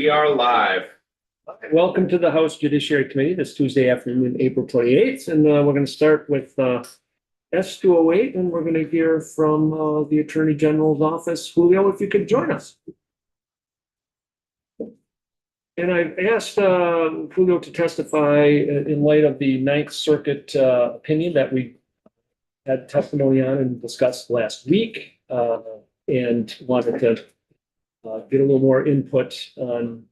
We are live. Welcome to the House Judiciary Committee this Tuesday afternoon, April 28th. And we're going to start with S208, and we're going to hear from the Attorney General's office. Julio, if you could join us. And I've asked Julio to testify in light of the Ninth Circuit opinion that we had testimony on and discussed last week, and wanted to get a little more input on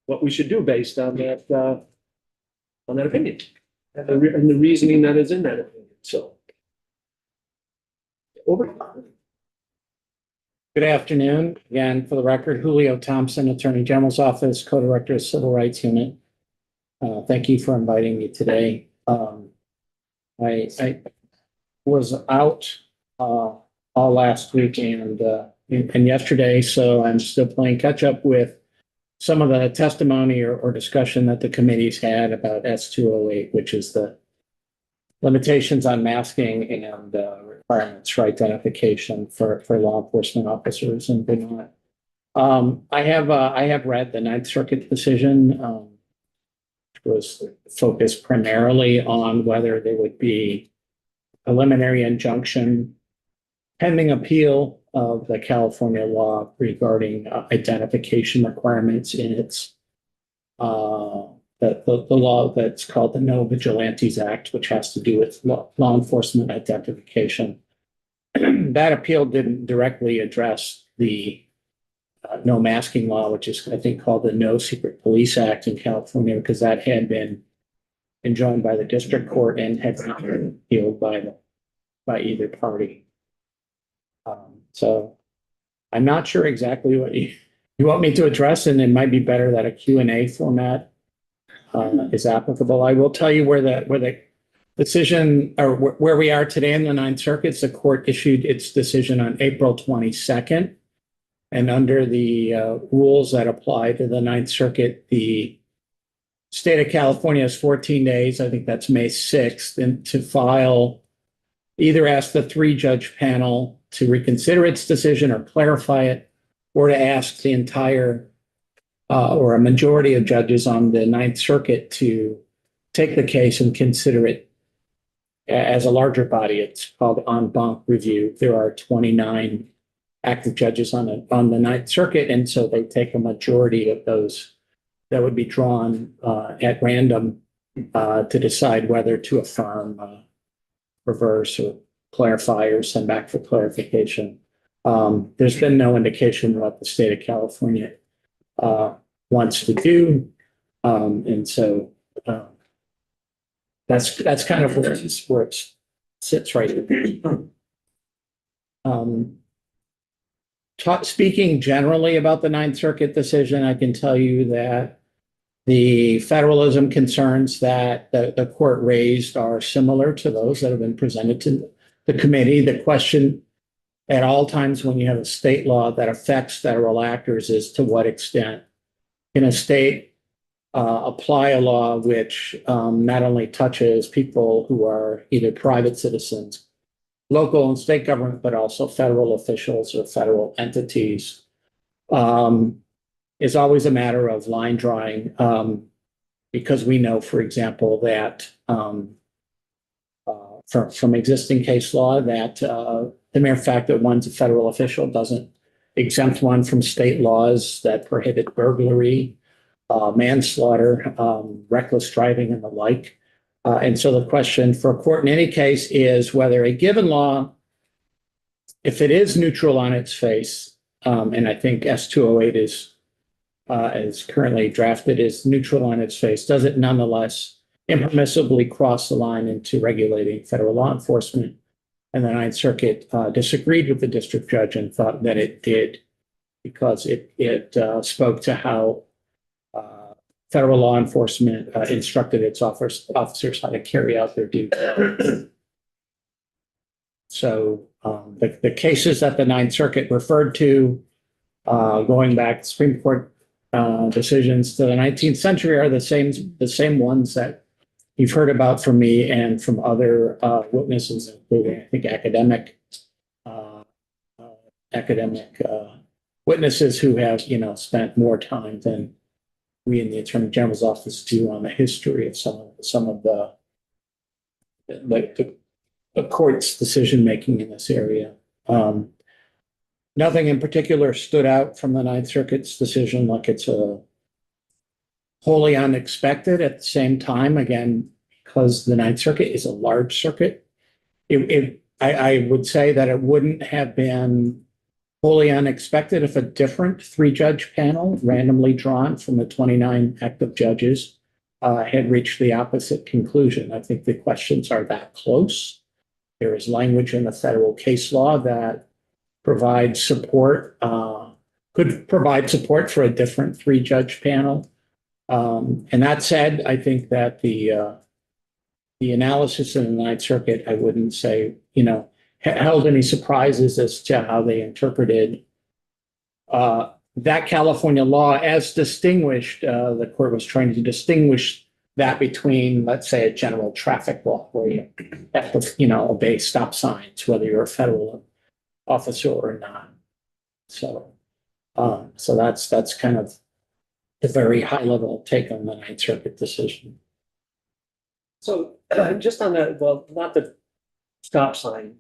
what we should do based on that opinion and the reasoning that is in that opinion. So, over. Good afternoon. Again, for the record, Julio Thompson, Attorney General's Office, Co-Director of Civil Rights Unit. Thank you for inviting me today. I was out all last week and yesterday, so I'm still playing catch up with some of the testimony or discussion that the committee's had about S208, which is the limitations on masking and requirements for identification for law enforcement officers and whatnot. I have read the Ninth Circuit decision, which was focused primarily on whether there would be preliminary injunction pending appeal of the California law regarding identification requirements in its the law that's called the No Vigilantes Act, which has to do with law enforcement identification. That appeal didn't directly address the no masking law, which is I think called the No Secret Police Act in California, because that had been enjoined by the district court and had not been appealed by either party. So I'm not sure exactly what you want me to address, and it might be better that a Q&A format is applicable. I will tell you where the decision, or where we are today in the Ninth Circuit. The court issued its decision on April 22nd, and under the rules that apply to the Ninth Circuit, the state of California has 14 days, I think that's May 6th, and to file, either ask the three-judge panel to reconsider its decision or clarify it, or to ask the entire or a majority of judges on the Ninth Circuit to take the case and consider it as a larger body. It's called en banc review. There are 29 active judges on the Ninth Circuit, and so they take a majority of those that would be drawn at random to decide whether to affirm, reverse, or clarify, or send back for clarification. There's been no indication what the state of California wants to do, and so that's kind of where it sits right now. Speaking generally about the Ninth Circuit decision, I can tell you that the federalism concerns that the court raised are similar to those that have been presented to the committee. The question at all times when you have a state law that affects federal actors is to what extent can a state apply a law which not only touches people who are either private citizens, local and state government, but also federal officials or federal entities, is always a matter of line drawing, because we know, for example, that from existing case law that the mere fact that one's a federal official doesn't exempt one from state laws that prohibit burglary, manslaughter, reckless driving, and the like. And so the question for a court in any case is whether a given law, if it is neutral on its face, and I think S208 is currently drafted, is neutral on its face, does it nonetheless impermissibly cross the line into regulating federal law enforcement? And the Ninth Circuit disagreed with the district judge and thought that it did, because it spoke to how federal law enforcement instructed its officers how to carry out their duties. So the cases that the Ninth Circuit referred to, going back to Supreme Court decisions to the 19th century, are the same ones that you've heard about from me and from other witnesses, including, I think, academic witnesses who have, spent more time than we in the Attorney General's office do on the history of some of the court's decision-making in this area. Nothing in particular stood out from the Ninth Circuit's decision, like it's a wholly unexpected. At the same time, again, because the Ninth Circuit is a large circuit, I would say that it wouldn't have been wholly unexpected if a different three-judge panel, randomly drawn from the 29 active judges, had reached the opposite conclusion. I think the questions are that close. There is language in the federal case law that provides support, could provide support for a different three-judge panel. And that said, I think that the analysis in the Ninth Circuit, I wouldn't say, held any surprises as to how they interpreted that California law as distinguished. The court was trying to distinguish that between, let's say, a general traffic law where you have to, obey stop signs, whether you're a federal officer or not. So that's kind of a very high level take on the Ninth Circuit decision. So just on that, well, not the stop sign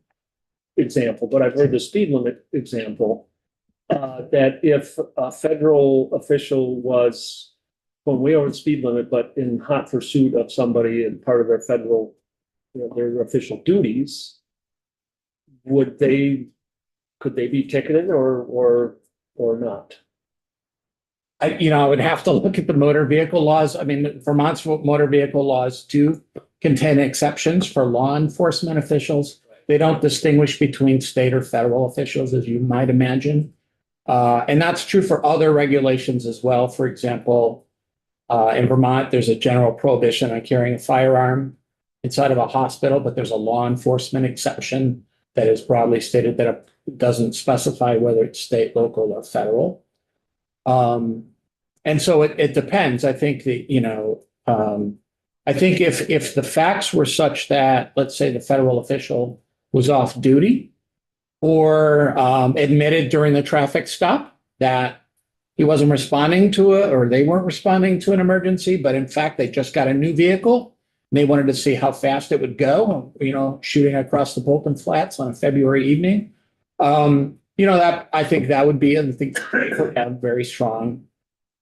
example, but I've heard the speed limit example, that if a federal official was going way over the speed limit, but in hot pursuit of somebody and part of their federal, their official duties, could they be ticketed or not? I would have to look at the motor vehicle laws. I mean, Vermont's motor vehicle laws do contain exceptions for law enforcement officials. They don't distinguish between state or federal officials, as you might imagine. And that's true for other regulations as well. For example, in Vermont, there's a general prohibition on carrying a firearm inside of a hospital, but there's a law enforcement exception that is broadly stated that it doesn't specify whether it's state, local, or federal. And so it depends. I think I think if the facts were such that, let's say, the federal official was off duty or admitted during the traffic stop that he wasn't responding to it or they weren't responding to an emergency, but in fact, they just got a new vehicle and they wanted to see how fast it would go, shooting across the Bolton Flats on a February evening. That I think that would be, I think they could have very strong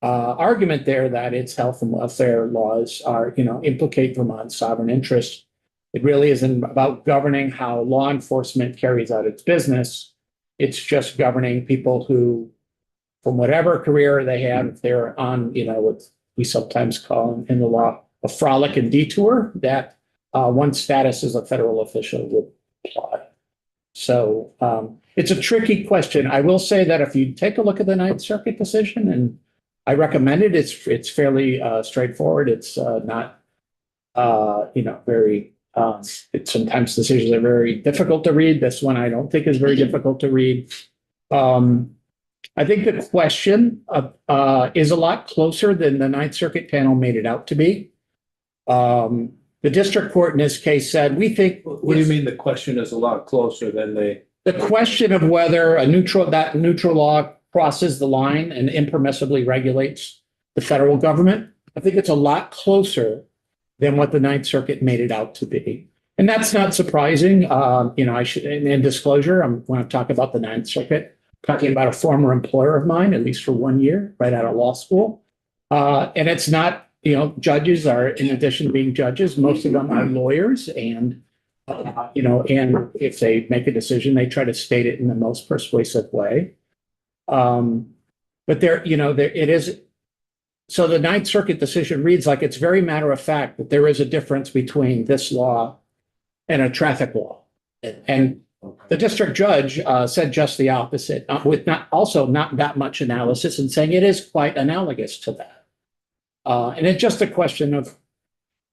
argument there that its health and welfare laws are, implicate Vermont's sovereign interest. It really isn't about governing how law enforcement carries out its business. It's just governing people who, from whatever career they have, if they're on, what we sometimes call in the law a frolic and detour, that one's status as a federal official would apply. So it's a tricky question. I will say that if you take a look at the Ninth Circuit decision, and I recommend it, it's fairly straightforward. It's not, very, sometimes decisions are very difficult to read. This one I don't think is very difficult to read. I think the question is a lot closer than the Ninth Circuit panel made it out to be. The district court in this case said, we think. What do you mean the question is a lot closer than the question of whether that neutral law crosses the line and impermissibly regulates the federal government? I think it's a lot closer than what the Ninth Circuit made it out to be. And that's not surprising. I should, in disclosure, when I talk about the Ninth Circuit, talking about a former employer of mine, at least for 1 year, right out of law school. And it's not, judges are, in addition to being judges, most of them are lawyers. And, and if they make a decision, they try to state it in the most persuasive way. But there it is. So the Ninth Circuit decision reads like it's very matter of fact that there is a difference between this law and a traffic law. And the district judge said just the opposite, with not that much analysis, and saying it is quite analogous to that. And it's just a question of,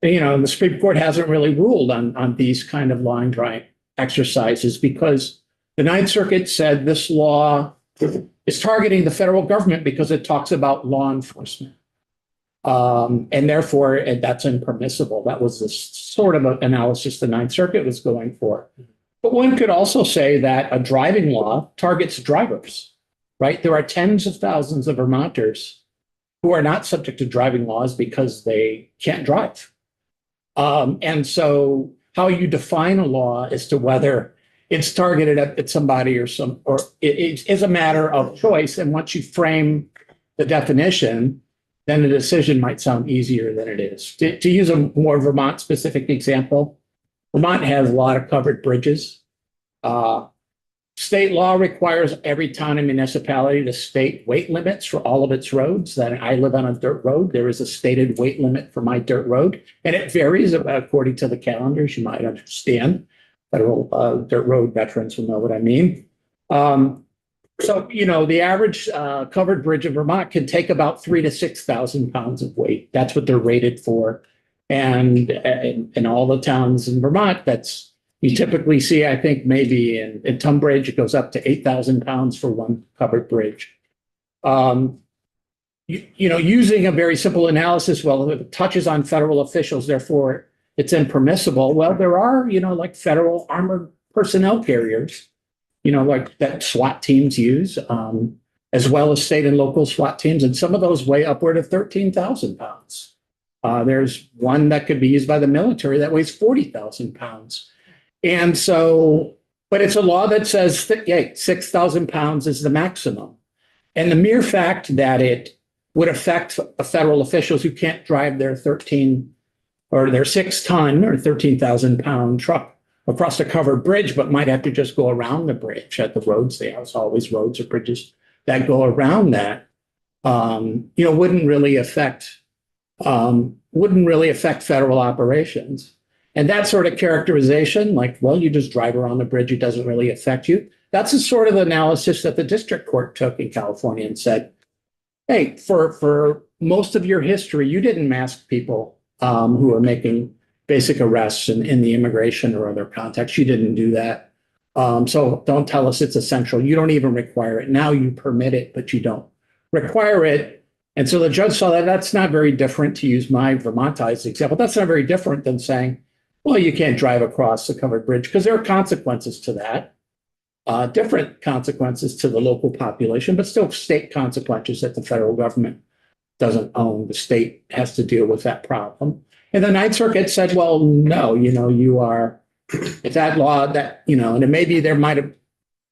the Supreme Court hasn't really ruled on these kind of line drawing exercises because the Ninth Circuit said this law is targeting the federal government because it talks about law enforcement. And therefore, that's impermissible. That was the sort of analysis the Ninth Circuit was going for. But one could also say that a driving law targets drivers, right? There are tens of thousands of Vermonters who are not subject to driving laws because they can't drive. And so how you define a law as to whether it's targeted at somebody or it is a matter of choice. And once you frame the definition, then the decision might sound easier than it is. To use a more Vermont specific example, Vermont has a lot of covered bridges. State law requires every town and municipality to state weight limits for all of its roads. That I live on a dirt road. There is a stated weight limit for my dirt road, and it varies according to the calendars. You might understand. Federal dirt road veterans will know what I mean. So, the average covered bridge in Vermont can take about 3,000 to 6,000 pounds of weight. That's what they're rated for. And in all the towns in Vermont, you typically see, I think maybe in Tunbridge, it goes up to 8,000 pounds for one covered bridge. Using a very simple analysis, well, if it touches on federal officials, therefore it's impermissible. Well, there are, like federal armored personnel carriers, like that SWAT teams use, as well as state and local SWAT teams. And some of those weigh upward of 13,000 pounds. There's one that could be used by the military that weighs 40,000 pounds. And so, but it's a law that says 6,000 pounds is the maximum. And the mere fact that it would affect federal officials who can't drive their 13 or their 6-ton or 13,000 pound truck across a covered bridge, but might have to just go around the bridge at the roads. They have always roads or bridges that go around that, wouldn't really affect federal operations. And that sort of characterization, like, well, you just drive around the bridge, it doesn't really affect you. That's the sort of analysis that the district court took in California and said, hey, for most of your history, you didn't mask people who are making basic arrests in the immigration or other contexts. You didn't do that. So don't tell us it's essential. You don't even require it. Now you permit it, but you don't require it. And so the judge saw that that's not very different, to use my Vermontized example. That's not very different than saying, well, you can't drive across the covered bridge, because there are consequences to that, different consequences to the local population, but still state consequences that the federal government doesn't own. The state has to deal with that problem. And the Ninth Circuit said, well, no, if that law that, and maybe the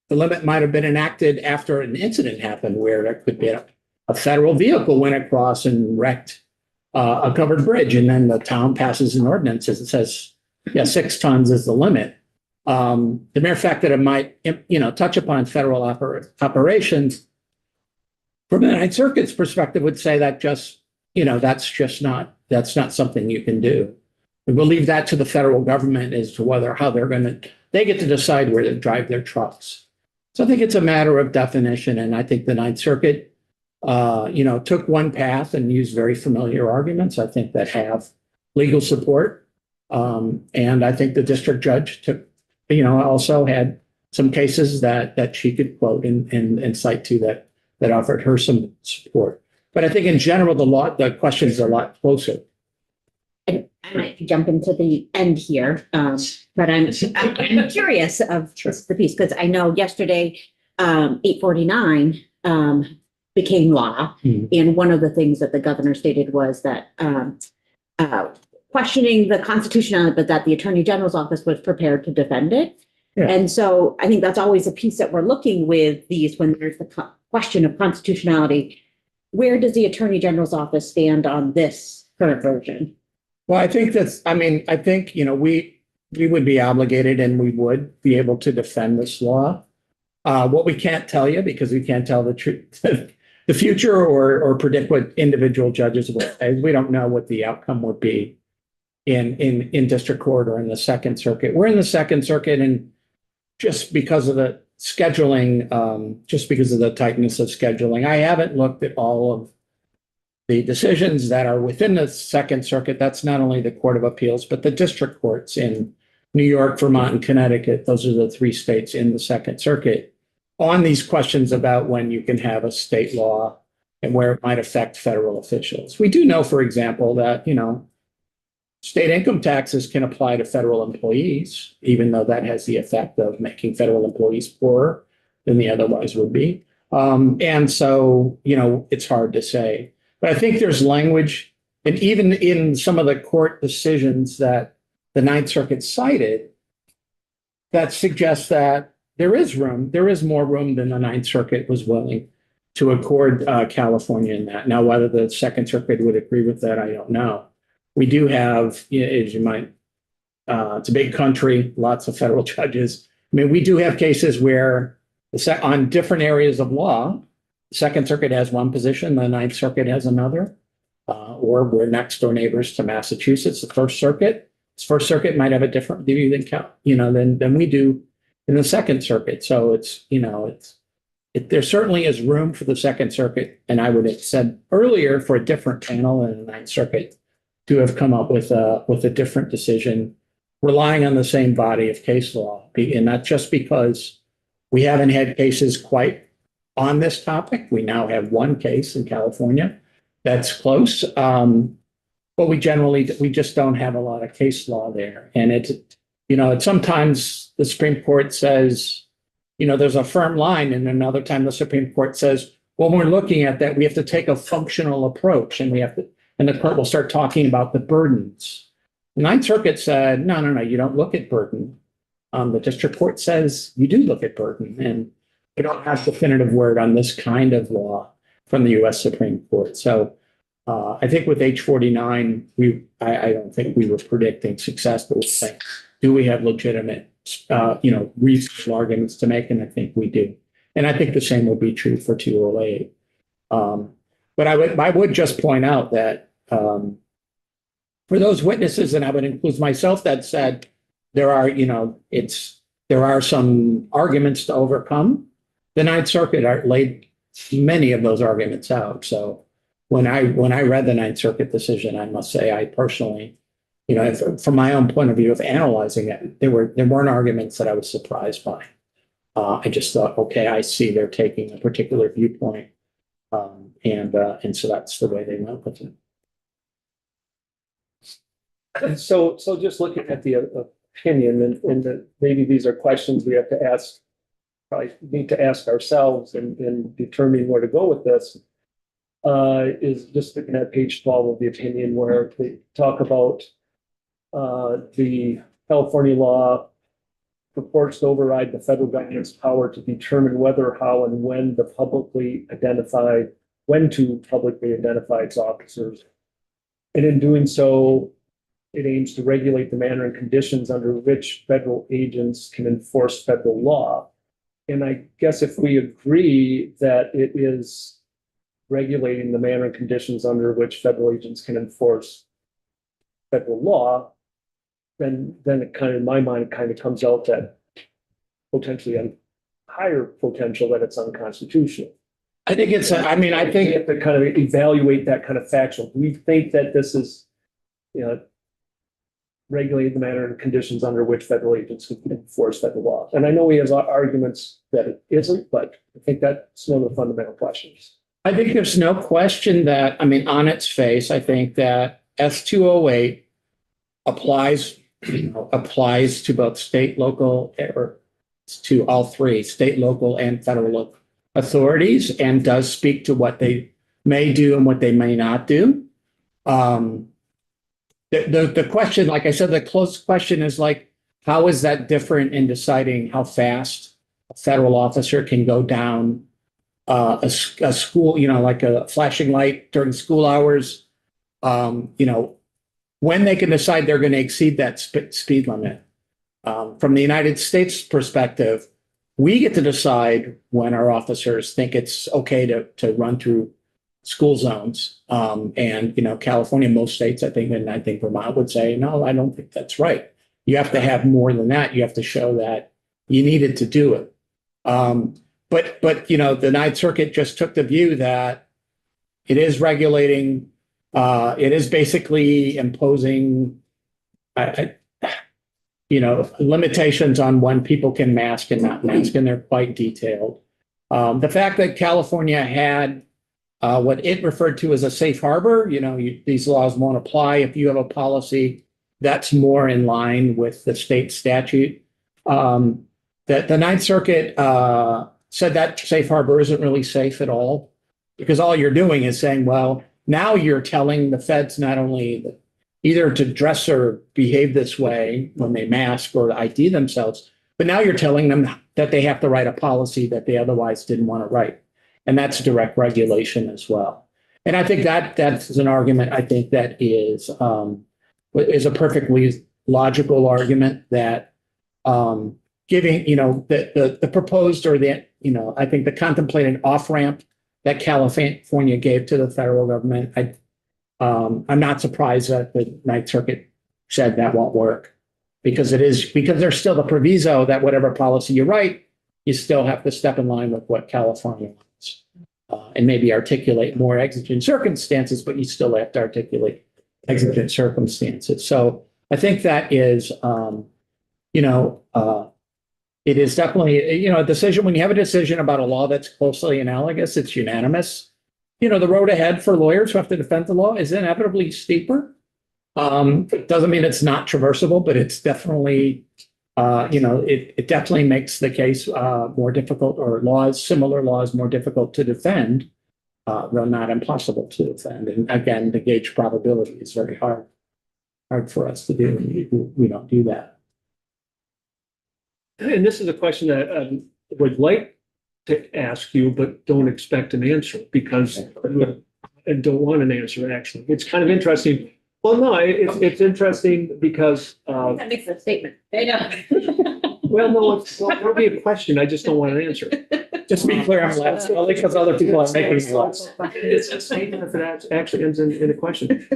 limit might have been enacted after an incident happened where there could be a federal vehicle went across and wrecked a covered bridge, and then the town passes an ordinance that says, 6 tons is the limit. The mere fact that it might, touch upon federal operations, from the Ninth Circuit's perspective, would say that that's not something you can do. And we'll leave that to the federal government as to how they get to decide where to drive their trucks. So I think it's a matter of definition, and I think the Ninth Circuit, took one path and used very familiar arguments, I think, that have legal support. And I think the district judge also had some cases that she could quote and cite to that offered her some support. But I think in general, the question is a lot closer. And I might jump into the end here, but I'm curious of the piece, because I know yesterday, 849 became law. And one of the things that the governor stated was that questioning the constitutionality, but that the Attorney General's office was prepared to defend it. Yeah. And so I think that's always a piece that we're looking with these, when there's the question of constitutionality. Where does the Attorney General's office stand on this current version? Well, I think we would be obligated, and we would be able to defend this law. What we can't tell you, because we can't tell the truth, the future, or predict what individual judges will say. We don't know what the outcome would be in district court or in the Second Circuit. We're in the Second Circuit, and just because of the scheduling, just because of the tightness of scheduling, I haven't looked at all of the decisions that are within the Second Circuit. That's not only the Court of Appeals, but the district courts in New York, Vermont, and Connecticut. Those are the 3 states in the Second Circuit on these questions about when you can have a state law and where it might affect federal officials. We do know, for example, that, state income taxes can apply to federal employees, even though that has the effect of making federal employees poorer than they otherwise would be. And so, it's hard to say. But I think there's language, and even in some of the court decisions that the Ninth Circuit cited, that suggests that there is more room than the Ninth Circuit was willing to accord California in that. Now, whether the Second Circuit would agree with that, I don't know. We do have, as you might, it's a big country, lots of federal judges. I mean, we do have cases where on different areas of law, the Second Circuit has one position, the Ninth Circuit has another, or we're next door neighbors to Massachusetts, the First Circuit. The First Circuit might have a different view than we do in the Second Circuit. So there certainly is room for the Second Circuit, and I would have said earlier for a different panel in the Ninth Circuit to have come up with a different decision, relying on the same body of case law, and not just because we haven't had cases quite on this topic. We now have one case in California that's close, but we just don't have a lot of case law there, and it's sometimes the Supreme Court says, there's a firm line, and another time the Supreme Court says, well, when we're looking at that, we have to take a functional approach, and the court will start talking about the burdens. The Ninth Circuit said, no, you don't look at burden. The district court says you do look at burden, and we don't have definitive word on this kind of law from the U.S. Supreme Court. So I think with H49, I don't think we were predicting success, but we're saying, do we have legitimate, reasonable arguments to make? And I think we do. And I think the same would be true for 208. But I would just point out that for those witnesses, and I would include myself, that said there are some arguments to overcome. The Ninth Circuit laid many of those arguments out. So when I read the Ninth Circuit decision, I must say I personally, from my own point of view of analyzing it, there weren't arguments that I was surprised by. I just thought, okay, I see they're taking a particular viewpoint, and so that's the way they went with it. So just looking at the opinion, and maybe these are questions we have to ask, probably need to ask ourselves in determining where to go with this, is just looking at page 12 of the opinion, where they talk about the California law purports to override the federal government's power to determine whether, how, and when to publicly identify its officers. And in doing so, it aims to regulate the manner and conditions under which federal agents can enforce federal law. And I guess if we agree that it is regulating the manner and conditions under which federal agents can enforce federal law, then it kind of, in my mind, it kind of comes out that potentially a higher potential that it's unconstitutional. I think it's, I think we have to kind of evaluate that kind of factual. Do we think that this is, regulate the manner and conditions under which federal agents can enforce federal law? And I know he has arguments that it isn't, but I think that's one of the fundamental questions. I think there's no question that, on its face, I think that S208 applies to both state, local, or to all three, state, local, and federal authorities, and does speak to what they may do and what they may not do. The question, like I said, the close question is like, how is that different in deciding how fast a federal officer can go down a school, like a flashing light during school hours, when they can decide they're going to exceed that speed limit. From the United States perspective, we get to decide when our officers think it's okay to run through school zones. And California, most states, I think Vermont would say, no, I don't think that's right. You have to have more than that. You have to show that you needed to do it. But the Ninth Circuit just took the view that it is regulating, it is basically imposing, limitations on when people can mask and not mask, and they're quite detailed. The fact that California had what it referred to as a safe harbor, these laws won't apply if you have a policy that's more in line with the state statute. That the Ninth Circuit said that safe harbor isn't really safe at all, because all you're doing is saying, well, now you're telling the feds not only either to dress or behave this way when they mask or ID themselves, but now you're telling them that they have to write a policy that they otherwise didn't want to write. And that's direct regulation as well. And I think that's an argument I think that is a perfectly logical argument that giving, the proposed or I think the contemplated off-ramp that California gave to the federal government, I'm not surprised that the Ninth Circuit said that won't work because there's still the proviso that whatever policy you write, you still have to step in line with what California wants and maybe articulate more exigent circumstances, but you still have to articulate exigent circumstances. So I think that is, it is definitely, a decision. When you have a decision about a law that's closely analogous, it's unanimous. The road ahead for lawyers who have to defend the law is inevitably steeper. It doesn't mean it's not traversable, but it's definitely, it definitely makes the case more difficult, or similar laws more difficult to defend, though not impossible to defend. And again, the gauge probability is very hard for us to do. We don't do that. And this is a question that I would like to ask you, but don't expect an answer because and don't want an answer, actually. It's kind of interesting. Well, no, it's interesting because That makes a statement. I know. well, no, there'll be a question. I just don't want an answer. Just to be clear, I'm laughing only because other people are making me laugh. It's a statement if it actually ends in a question.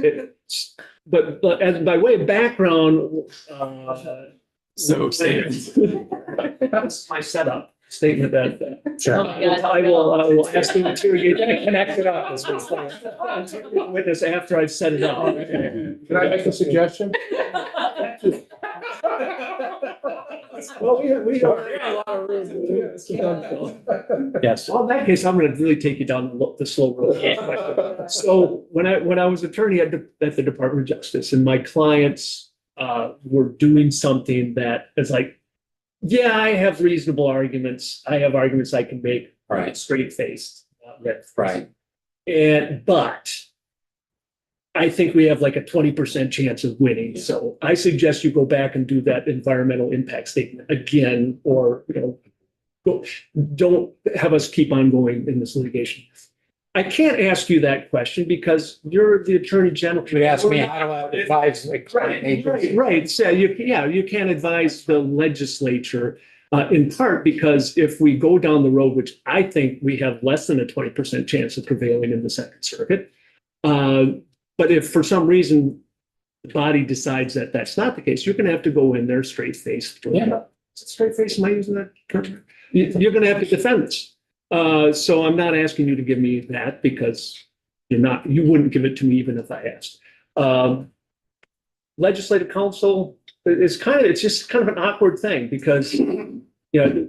But as by way of background, that's my setup statement that Sure. I will ask the interrogator to connect it up as witness after I've set it up. Can I make a suggestion? Well, we don't have a lot of room to do this. Yes. Well, in that case, I'm going to really take you down the slow road. So when I was attorney at the Department of Justice, and my clients were doing something that is like, yeah, I have reasonable arguments. I have arguments I can make straight faced. Right. But I think we have like a 20% chance of winning. So I suggest you go back and do that environmental impact statement again, or don't have us keep on going in this litigation. I can't ask you that question because you're the Attorney General. You ask me how do I advise a client? Right. So you can't advise the legislature in part because if we go down the road, which I think we have less than a 20% chance of prevailing in the Second Circuit. But if for some reason the body decides that that's not the case, you're going to have to go in there straight faced. Yeah. Straight face. Am I using that term? You're going to have to defend this. So I'm not asking you to give me that because you wouldn't give it to me even if I asked. Legislative counsel is it's just kind of an awkward thing because,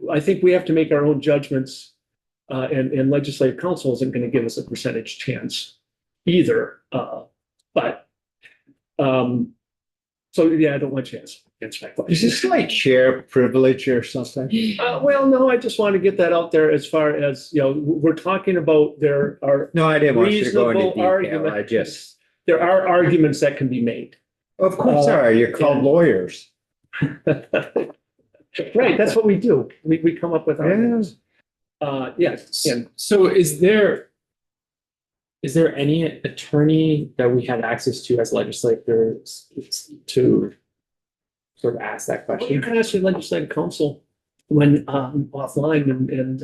I think we have to make our own judgments and legislative counsel isn't going to give us a percentage chance either. So yeah, I don't want you to answer that question. Is this like share privilege or something? Well, no, I just want to get that out there as far as, we're talking about there are No, I didn't want you to go into reasonable detail. there are arguments that can be made. Of course there are. You're called lawyers. Right, that's what we do. We come up with arguments. Yes. Yeah. So is there any attorney that we have access to as legislators to sort of ask that Well, you question? can ask your legislative counsel when offline and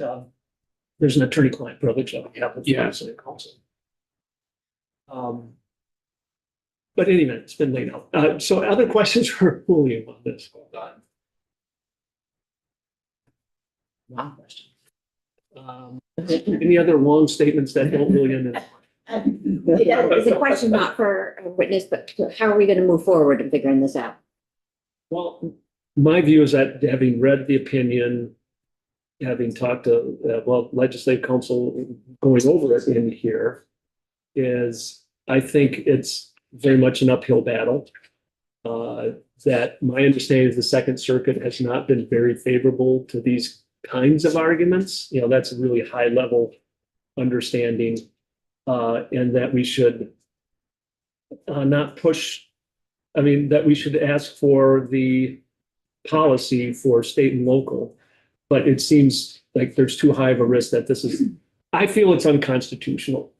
there's an attorney-client privilege that we have with the Yeah. legislative counsel. But anyway, it's been laid out. So other questions for William on this? One question. Any other long statements that don't really end in? It's a question not for a witness, but how are we going to move forward in figuring this out? Well, my view is that having read the opinion, having talked to, legislative counsel going over it in here, is I think it's very much an uphill battle. That my understanding is the Second Circuit has not been very favorable to these kinds of arguments. That's a really high level understanding. and that we should not push, I mean, that we should ask for the policy for state and local. But it seems like there's too high of a risk that this is, I feel it's unconstitutional,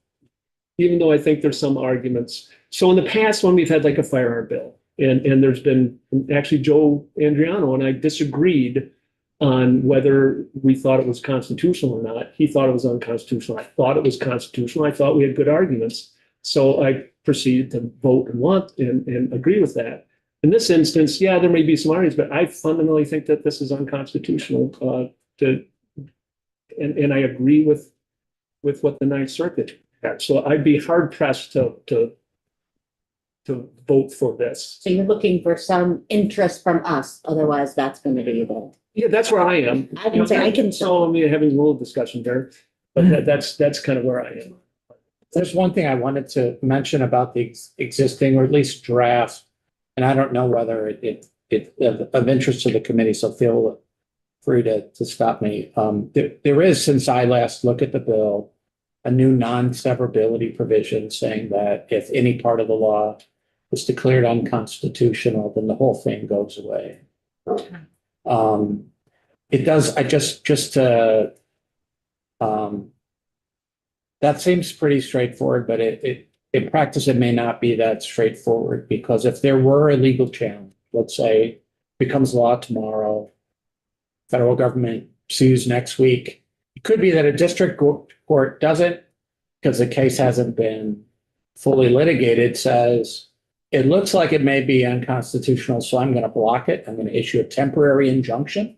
even though I think there's some arguments. So in the past, when we've had like a firearm bill, and there's been, actually Joe Andriano and I disagreed on whether we thought it was constitutional or not. He thought it was unconstitutional. I thought it was constitutional. I thought we had good arguments. So I proceeded to vote and agree with that. In this instance, yeah, there may be some arguments, but I fundamentally think that this is unconstitutional. And I agree with what the Ninth Circuit had. So I'd be hard pressed to vote for this. So you're looking for some interest from us, otherwise that's gonna be the. Yeah, that's where I am. I can say, I can. So I mean, having a little discussion there, but that's kind of where I am. There's one thing I wanted to mention about the existing, or at least draft, and I don't know whether it's of interest to the committee, so feel free to stop me. There is, since I last looked at the bill, a new non-severability provision saying that if any part of the law is declared unconstitutional, then the whole thing goes away. It does, that seems pretty straightforward, but in practice, it may not be that straightforward, because if there were a legal challenge, let's say becomes law tomorrow, federal government sues next week, it could be that a district court doesn't, because the case hasn't been fully litigated, says, it looks like it may be unconstitutional, so I'm going to block it. I'm going to issue a temporary injunction.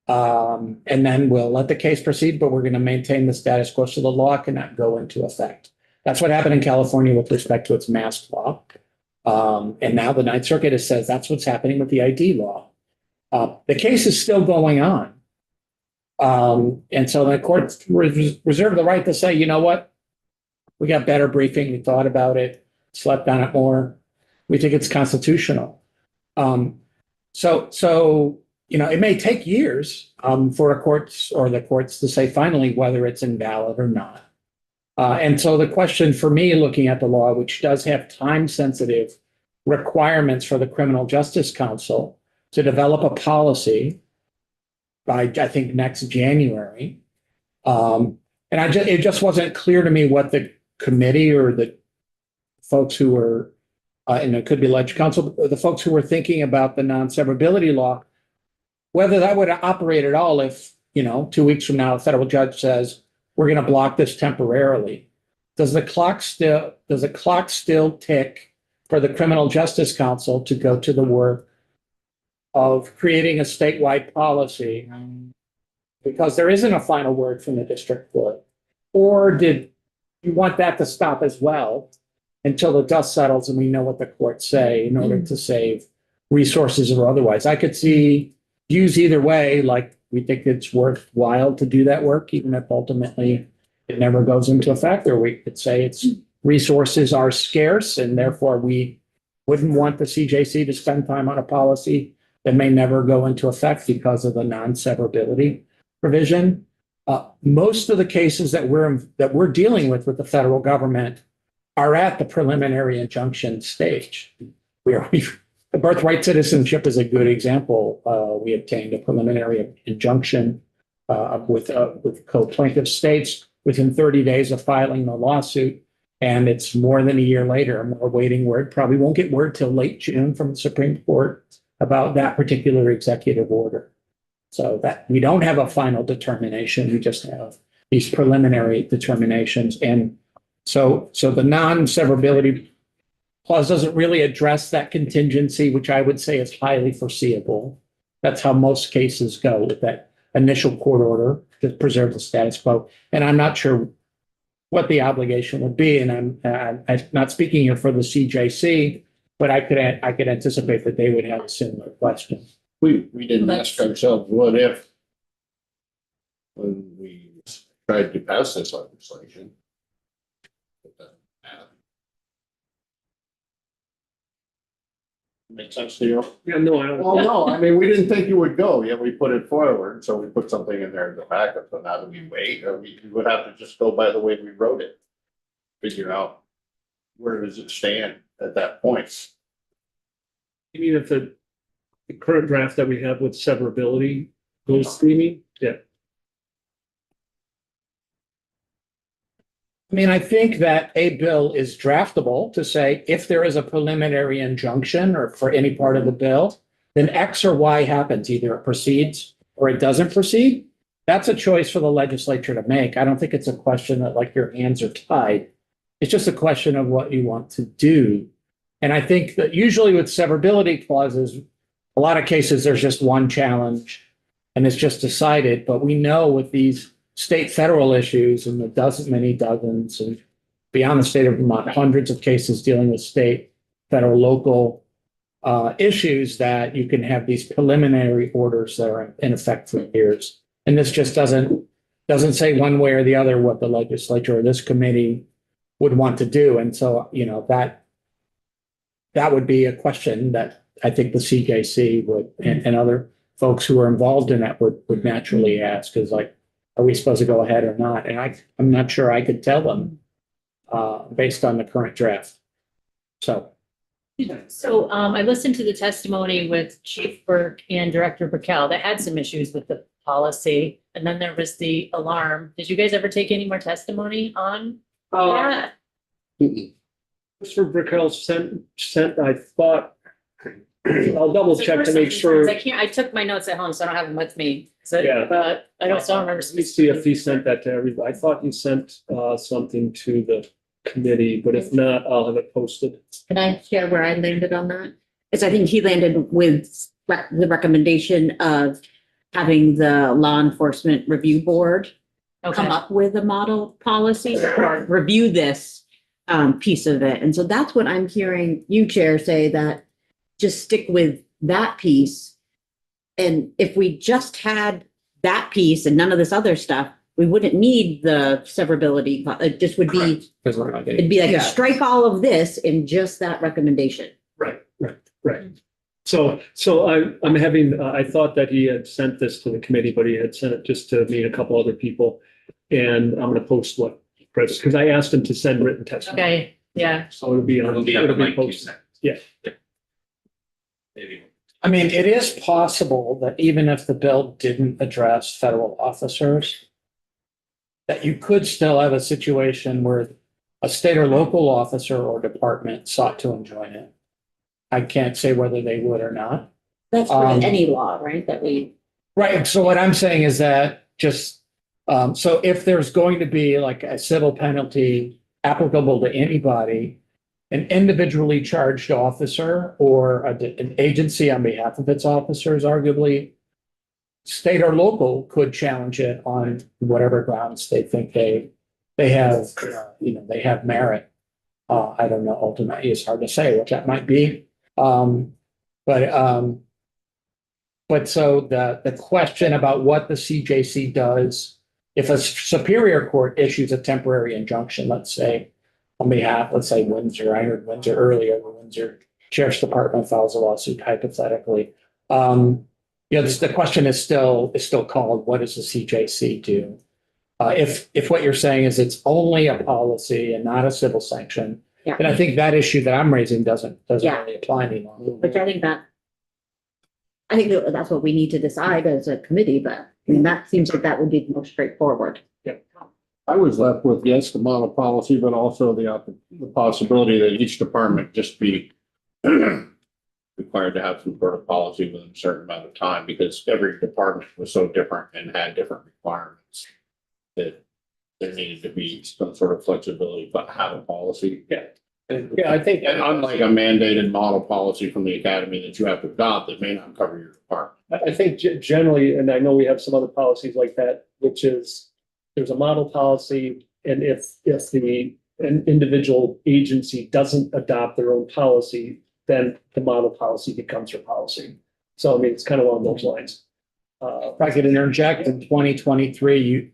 And then we'll let the case proceed, but we're going to maintain the status quo so the law cannot go into effect. That's what happened in California with respect to its mask law. And now the Ninth Circuit has said that's what's happening with the ID law. The case is still going on. And so the courts reserve the right to say, you know what? We got better briefing. We thought about it, slept on it more. We think it's constitutional. So it may take years for a courts or the courts to say finally whether it's invalid or not. And so the question for me, looking at the law, which does have time-sensitive requirements for the Criminal Justice Council to develop a policy by, I think, next January. And it just wasn't clear to me what the committee or the folks who were, and it could be Ledge Council, the folks who were thinking about the non-severability law, whether that would operate at all if, 2 weeks from now, a federal judge says, we're going to block this temporarily. Does the clock still tick for the Criminal Justice Council to go to the work of creating a statewide policy? Because there isn't a final word from the district court. Or did you want that to stop as well until the dust settles and we know what the courts say in order to save resources or otherwise? I could see views either way, like we think it's worthwhile to do that work, even if ultimately it never goes into effect, or we could say its resources are scarce and therefore we wouldn't want the CJC to spend time on a policy that may never go into effect because of the non-severability provision. Most of the cases that we're dealing with the federal government are at the preliminary injunction stage. The birthright citizenship is a good example. We obtained a preliminary injunction with co-plaintiff states within 30 days of filing the lawsuit, and it's more than a year later, and we're awaiting word. Probably won't get word till late June from the Supreme Court about that particular executive order. So that we don't have a final determination, we just have these preliminary determinations. And so the non-severability clause doesn't really address that contingency, which I would say is highly foreseeable. That's how most cases go, with that initial court order to preserve the status quo. And I'm not sure what the obligation would be. And I'm not speaking here for the CJC, but I could anticipate that they would have a similar question. We didn't ask ourselves, what if, when we tried to pass this legislation? Makes sense to you? Yeah, no, I don't. Well, no, I mean, we didn't think you would go, yet we put it forward, so we put something in there as a backup, so now that we wait, or we would have to just go by the way we wrote it. figure out where does it stand at that point. You mean if the current draft that we have with severability goes streaming? Yeah. I mean, I think that a bill is draftable to say if there is a preliminary injunction or for any part of the bill, then X or Y happens, either it proceeds or it doesn't proceed. That's a choice for the legislature to make. I don't think it's a question that like your hands are tied. It's just a question of what you want to do. And I think that usually with severability clauses, a lot of cases, there's just one challenge and it's just decided. But we know with these state federal issues and many dozens and beyond the state of Vermont, hundreds of cases dealing with state, federal, local issues that you can have these preliminary orders that are in effect for years. And this just doesn't say one way or the other what the legislature or this committee would want to do. And so, you know, that would be a question that I think the CJC would and other folks who are involved in that would naturally ask is like, are we supposed to go ahead or not? And I'm not sure I could tell them based on the current draft. So. So I listened to the testimony with Chief Burke and Director Burkell that had some issues with the policy. And then there was the alarm. Did you guys ever take any more testimony on that? Mr. Brickell sent, I thought, I'll double check to make sure. I took my notes at home, so I don't have them with me. So, Yeah. but I don't remember. Let me see if he sent that to everybody. I thought he sent something to the committee, but if not, I'll have it posted. Can I share where I landed on that? Because I think he landed with the recommendation of having the law enforcement review board come up with a model policy or review this piece of it. And so that's what I'm hearing you, Chair, say, that just stick with that piece. And if we just had that piece and none of this other stuff, we wouldn't need the severability. It just would be, it'd be like strike all of this in just that recommendation. Right. So I'm having, I thought that he had sent this to the committee, but he had sent it just to me and a couple other people. And I'm gonna post what, because I asked him to send written testimony. Okay, yeah. So it'll be posted. Yeah. Maybe. I mean, it is possible that even if the bill didn't address federal officers, that you could still have a situation where a state or local officer or department sought to enjoin it. I can't say whether they would or not. That's for any law, right? That we. Right. So what I'm saying is that just, so if there's going to be like a civil penalty applicable to anybody, an individually charged officer or an agency on behalf of its officers, arguably state or local, could challenge it on whatever grounds they think they have, they have merit. I don't know. Ultimately, it's hard to say what that might be. But so the question about what the CJC does, if a superior court issues a temporary injunction, let's say on behalf, let's say Windsor, I heard Windsor earlier, the Windsor Sheriff's Department files a lawsuit hypothetically. The question is still called, what does the CJC do? If what you're saying is it's only a policy and not a civil sanction, then I think that issue that I'm raising doesn't really apply anymore. Which I think that's what we need to decide as a committee, but I mean, that seems like that would be the most straightforward. I was left with, yes, the model policy, but also the possibility that each department just be required to have some sort of policy within a certain amount of time, because every department was so different and had different requirements that there needed to be some sort of flexibility, but have a policy. I think. And unlike a mandated model policy from the academy that you have to adopt, that may not cover your department. I think generally, and I know we have some other policies like that, which is there's a model policy, and if an individual agency doesn't adopt their own policy, then the model policy becomes your policy. So I mean, it's kind of along those lines. If I could interject, in 2023,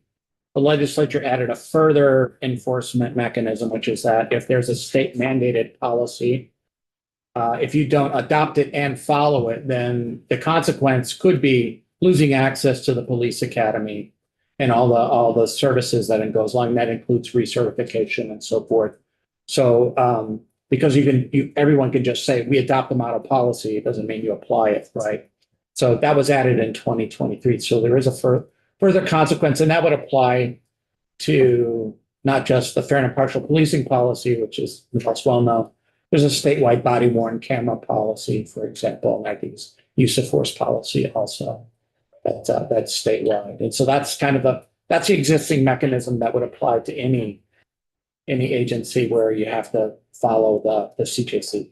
the legislature added a further enforcement mechanism, which is that if there's a state mandated policy, if you don't adopt it and follow it, then the consequence could be losing access to the police academy and all the services that it goes along. That includes recertification and so forth. So, because everyone can just say, we adopt the model policy, it doesn't mean you apply it, right? So that was added in 2023. So there is a further consequence, and that would apply to not just the fair and impartial policing policy, which is the most well-known. There's a statewide body worn camera policy, for example, and I think it's use of force policy also. That's statewide. And so that's kind of that's the existing mechanism that would apply to any agency where you have to follow the CJC.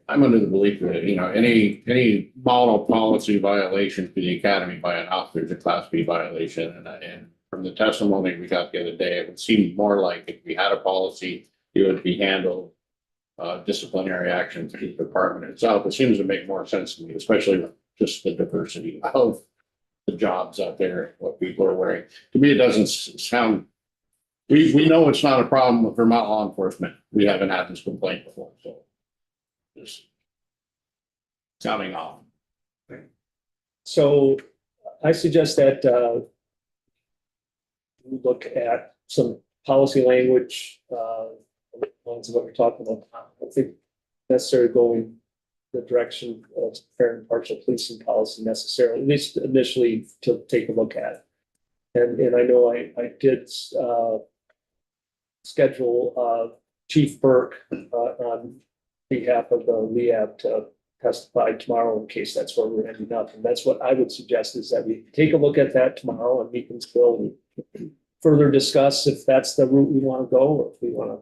I'm under the belief that, any model policy violation to the academy by an officer is a Class B violation. And from the testimony we got the other day, it would seem more like if we had a policy, it would be handled disciplinary action to the department itself. It seems to make more sense to me, especially with just the diversity of the jobs out there, what people are wearing. To me, it doesn't sound, we know it's not a problem with Vermont law enforcement. We haven't had this complaint before, so just sounding off. So I suggest that we look at some policy language, ones of what we're talking about. I don't think necessarily going the direction of fair and impartial policing policy necessarily, at least initially to take a look at it. And I know I did schedule Chief Burke on behalf of the LEAB to testify tomorrow in case that's where we're ending up. And that's what I would suggest, is that we take a look at that tomorrow and we can still further discuss if that's the route we want to go, or if we want to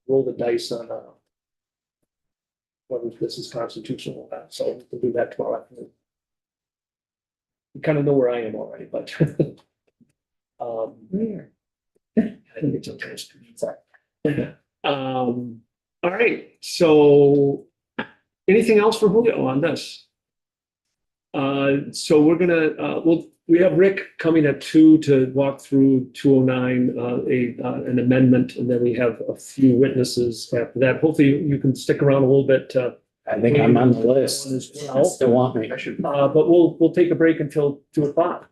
roll the dice on whether this is constitutional or not. So we'll do that tomorrow afternoon. You kind of know where I am already, but I think it's okay. Sorry. All right. So anything else for Julio on this? So we're gonna we have Rick coming at 2 to walk through 209, an amendment, and then we have a few witnesses after that. Hopefully you can stick around a little bit. I think I'm on the list. As well. Still want me. But we'll take a break until 2 o'clock.